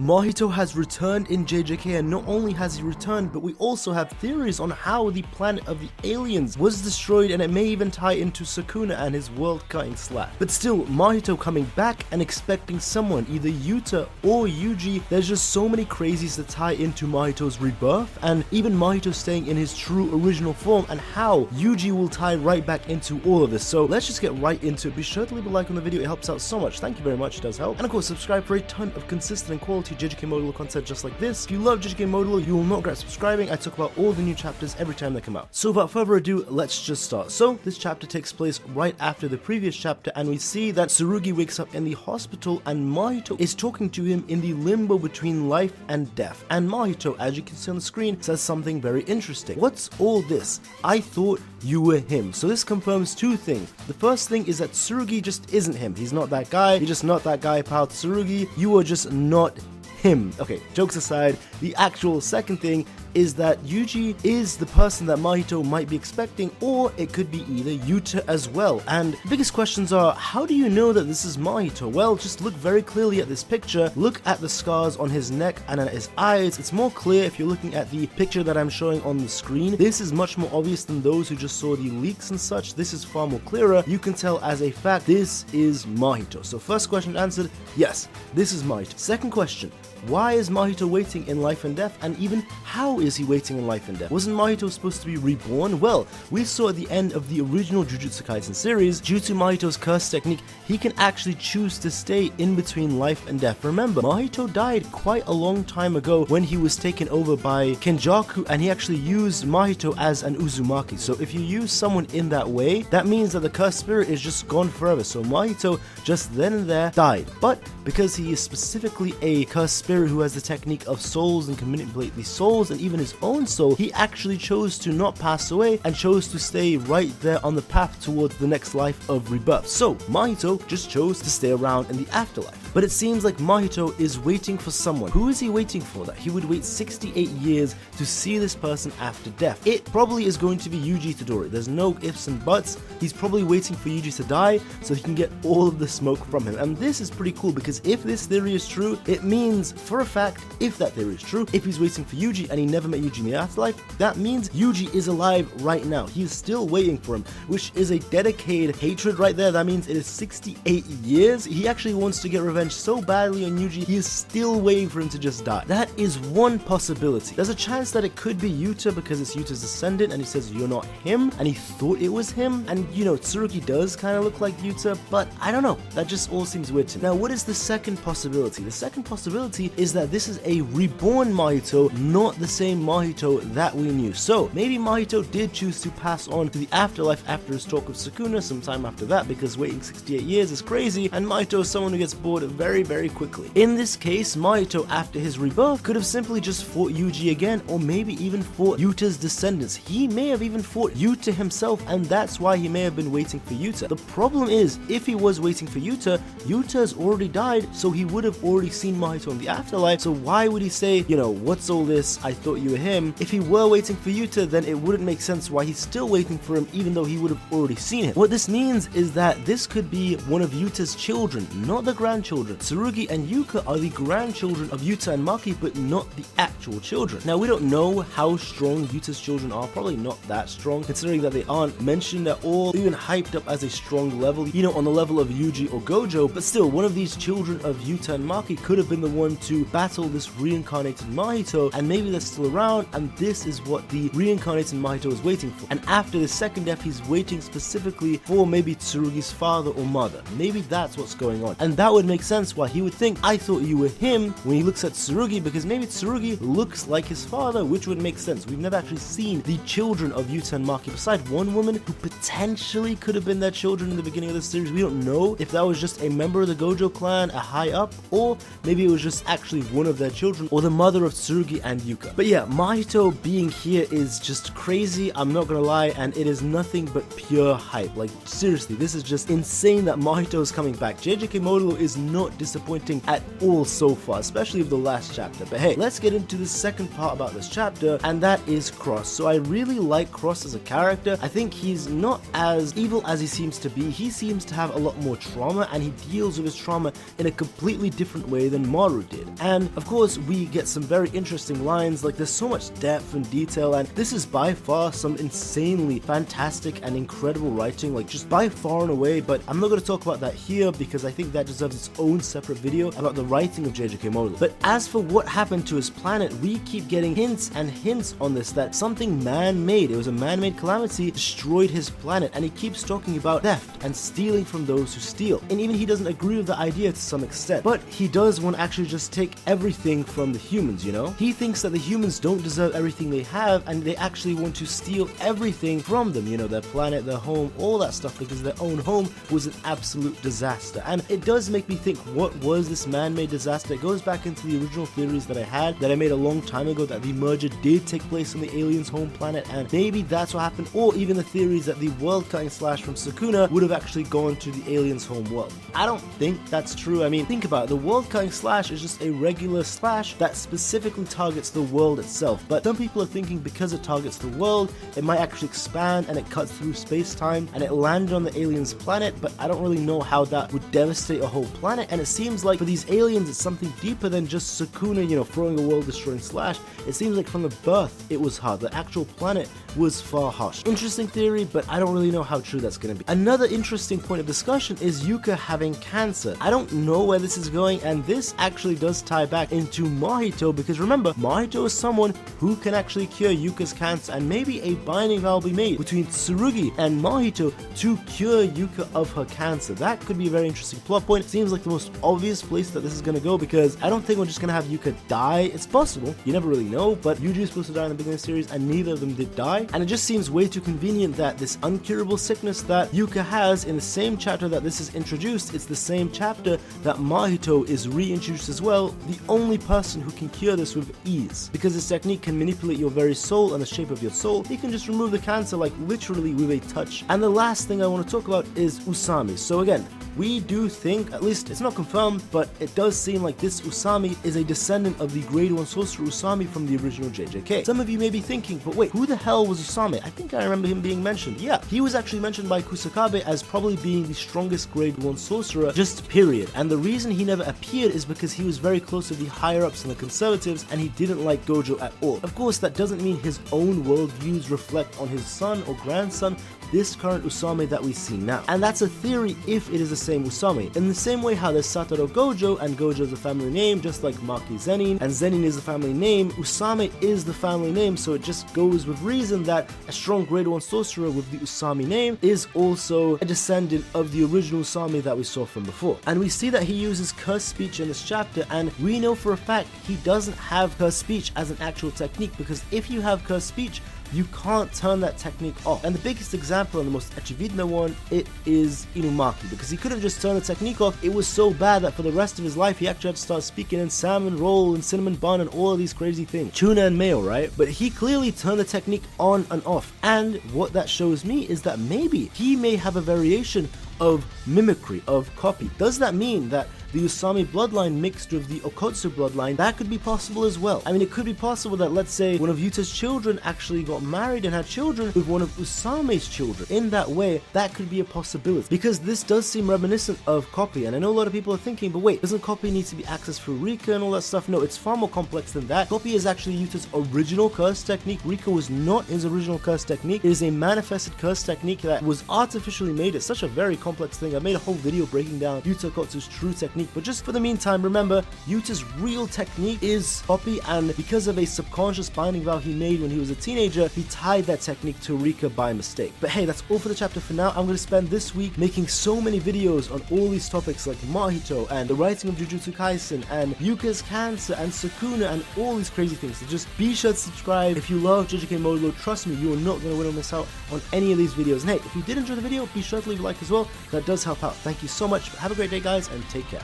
Mahito has returned in JJK, and not only has he returned, but we also have theories on how the planet of the aliens was destroyed, and it may even tie into Sukuna and his world-cutting slap. But still, Mahito coming back and expecting someone, either Yuta or Yuji, there's just so many crazies that tie into Mahito's rebirth, and even Mahito staying in his true original form, and how Yuji will tie right back into all of this. So let's just get right into it. Be sure to leave a like on the video, it helps out so much. Thank you very much, it does help. And of course, subscribe for a ton of consistent and quality JJK Modulo content just like this. If you love JJK Modulo, you will not regret subscribing. I talk about all the new chapters every time they come out. So without further ado, let's just start. So this chapter takes place right after the previous chapter, and we see that Tsurugi wakes up in the hospital and Mahito is talking to him in the limbo between life and death. And Mahito, as you can see on the screen, says something very interesting. What's all this? I thought you were him. So this confirms two things. The first thing is that Tsurugi just isn't him. He's not that guy. You're just not that guy, pal Tsurugi. You are just not him. Okay, jokes aside, the actual second thing is that Yuji is the person that Mahito might be expecting, or it could be either Yuta as well. And the biggest questions are, how do you know that this is Mahito? Well, just look very clearly at this picture, look at the scars on his neck and at his eyes. It's more clear if you're looking at the picture that I'm showing on the screen. This is much more obvious than those who just saw the leaks and such. This is far more clearer. You can tell as a fact, this is Mahito. So first question answered, yes, this is Mahito. Second question, why is Mahito waiting in life and death, and even how is he waiting in life and death? Wasn't Mahito supposed to be reborn? Well, we saw at the end of the original Jujutsu Kaisen series, due to Mahito's curse technique, he can actually choose to stay in between life and death. Remember, Mahito died quite a long time ago when he was taken over by Kenjaku, and he actually used Mahito as an Uzumaki. So if you use someone in that way, that means that the cursed spirit is just gone forever. So Mahito just then and there died. But because he is specifically a cursed spirit who has the technique of souls and can manipulate the souls and even his own soul, he actually chose to not pass away and chose to stay right there on the path towards the next life of rebirth. So Mahito just chose to stay around in the afterlife. But it seems like Mahito is waiting for someone. Who is he waiting for? That he would wait 68 years to see this person after death. It probably is going to be Yuji Theory. There's no ifs and buts. He's probably waiting for Yuji to die so he can get all of the smoke from him. And this is pretty cool, because if this theory is true, it means for a fact, if that theory is true, if he's waiting for Yuji and he never met Yuji in the afterlife, that means Yuji is alive right now. He's still waiting for him, which is a dedicated hatred right there. That means it is 68 years. He actually wants to get revenge so badly on Yuji, he is still waiting for him to just die. That is one possibility. There's a chance that it could be Yuta, because it's Yuta's descendant and he says you're not him, and he thought it was him. And you know, Tsurugi does kind of look like Yuta, but I don't know, that just all seems weird to me. Now, what is the second possibility? The second possibility is that this is a reborn Mahito, not the same Mahito that we knew. So maybe Mahito did choose to pass on to the afterlife after his talk with Sukuna sometime after that, because waiting 68 years is crazy, and Mahito is someone who gets bored very quickly. In this case, Mahito, after his rebirth, could have simply just fought Yuji again, or maybe even fought Yuta's descendants. He may have even fought Yuta himself, and that's why he may have been waiting for Yuta. The problem is, if he was waiting for Yuta, Yuta has already died, so he would have already seen Mahito in the afterlife. So why would he say, you know, what's all this, I thought you were him? If he were waiting for Yuta, then it wouldn't make sense why he's still waiting for him, even though he would have already seen him. What this means is that this could be one of Yuta's children, not the grandchildren. Tsurugi and Yuka are the grandchildren of Yuta and Maki, but not the actual children. Now, we don't know how strong Yuta's children are, probably not that strong, considering that they aren't mentioned at all, even hyped up as a strong level, you know, on the level of Yuji or Gojo. But still, one of these children of Yuta and Maki could have been the one to battle this reincarnated Mahito, and maybe they're still around, and this is what the reincarnated Mahito is waiting for. And after the second death, he's waiting specifically for maybe Tsurugi's father or mother. Maybe that's what's going on, and that would make sense why he would think, I thought you were him, when he looks at Tsurugi, because maybe Tsurugi looks like his father, which would make sense. We've never actually seen the children of Yuta and Maki, beside one woman who potentially could have been their children in the beginning of the series. We don't know if that was just a member of the Gojo clan, a high up, or maybe it was just actually one of their children, or the mother of Tsurugi and Yuka. But yeah, Mahito being here is just crazy, I'm not gonna lie, and it is nothing but pure hype. Like, seriously, this is just insane that Mahito is coming back. JJK Modulo is no not disappointing at all so far, especially with the last chapter. But hey, let's get into the second part about this chapter, and that is Cross. So I really like Cross as a character. I think he's not as evil as he seems to be. He seems to have a lot more trauma, and he deals with his trauma in a completely different way than Maru did. And of course, we get some very interesting lines, like there's so much depth and detail, and this is by far some insanely fantastic and incredible writing, like just by far and away. But I'm not going to talk about that here because I think that deserves its own separate video about the writing of JJK Modulo. But as for what happened to his planet, we keep getting hints and hints on this, that something man-made, it was a man-made calamity, destroyed his planet, and he keeps talking about theft and stealing from those who steal. And even he doesn't agree with the idea to some extent, but he does want to actually just take everything from the humans, you know? He thinks that the humans don't deserve everything they have, and they actually want to steal everything from them, you know, their planet, their home, all that stuff, because their own home was an absolute disaster. And it does make me think, what was this man-made disaster? It goes back into the original theories that I made a long time ago, that the merger did take place on the aliens' home planet, and maybe that's what happened, or even the theories that the world-cutting slash from Sukuna would have actually gone to the aliens' home world. I don't think that's true. I mean, think about it, the world-cutting slash is just a regular slash that specifically targets the world itself, but some people are thinking because it targets the world, it might actually expand and it cuts through space-time and it landed on the aliens' planet, but I don't really know how that would devastate a whole planet. And it seems like for these aliens, it's something deeper than just Sukuna, you know, throwing a world-destroying slash. It seems like from the birth, it was hard. The actual planet was far harsh. Interesting theory, but I don't really know how true that's going to be. Another interesting point of discussion is Yuka having cancer. I don't know where this is going, and this actually does tie back into Mahito, because remember, Mahito is someone who can actually cure Yuka's cancer, and maybe a binding vow will be made between Tsurugi and Mahito to cure Yuka of her cancer. That could be a very interesting plot point. It seems like the most obvious place that this is going to go, because I don't think we're just going to have Yuka die. It's possible, you never really know, but Yuji is supposed to die in the beginning of the series, and neither of them did die. And it just seems way too convenient that this uncurable sickness that Yuka has in the same chapter that this is introduced, it's the same chapter that Mahito is reintroduced as well, the only person who can cure this with ease. Because this technique can manipulate your very soul and the shape of your soul, he can just remove the cancer like literally with a touch. And the last thing I want to talk about is Usami. So again, we do think, at least it's not confirmed, but it does seem like this Usami is a descendant of the grade 1 sorcerer Usami from the original JJK. Some of you may be thinking, but wait, who the hell was Usami? I think I remember him being mentioned. Yeah, he was actually mentioned by Kusakabe as probably being the strongest grade 1 sorcerer, just period. And the reason he never appeared is because he was very close to the higher ups and the conservatives, and he didn't like Gojo at all. Of course, that doesn't mean his own worldviews reflect on his son or grandson, this current Usami that we see now. And that's a theory if it is the same Usami. In the same way how there's Satoru Gojo, and Gojo is a family name, just like Maki Zenin, and Zenin is the family name, Usami is the family name, so it just goes with reason that a strong grade 1 sorcerer with the Usami name is also a descendant of the original Usami that we saw from before. And we see that he uses cursed speech in this chapter, and we know for a fact he doesn't have cursed speech as an actual technique, because if you have cursed speech, you can't turn that technique off. And the biggest example and the most очевидный one, it is Inumaki, because he could have just turned the technique off. It was so bad that for the rest of his life he actually had to start speaking in salmon roll and cinnamon bun and all of these crazy things, tuna and mayo, right? But he clearly turned the technique on and off, and what that shows me is that maybe he may have a variation of mimicry, of copy. Does that mean that the Usami bloodline mixed with the Okotsu bloodline, that could be possible as well? I mean, it could be possible that, let's say, one of Yuta's children actually got married and had children with one of Usami's children. In that way, that could be a possibility, because this does seem reminiscent of copy. And I know a lot of people are thinking, but wait, doesn't copy need to be accessed through Rika and all that stuff? No, it's far more complex than that. Copy is actually Yuta's original curse technique. Rika was not his original curse technique. It is a manifested curse technique that was artificially made. It's such a very complex thing. I made a whole video breaking down Yuta Okotsu's true technique, but just for the meantime, remember, Yuta's real technique is copy, and because of a subconscious binding vow he made when he was a teenager, he tied that technique to Rika by mistake. But hey, that's all for the chapter for now. I'm going to spend this week making so many videos on all these topics like Mahito and the writing of Jujutsu Kaisen and Yuka's cancer and Sukuna and all these crazy things. So just be sure to subscribe. If you love JJK Modulo, trust me, you are not going to want to miss out on any of these videos. And hey, if you did enjoy the video, be sure to leave a like as well. That does help out. Thank you so much. Have a great day, guys, and take care.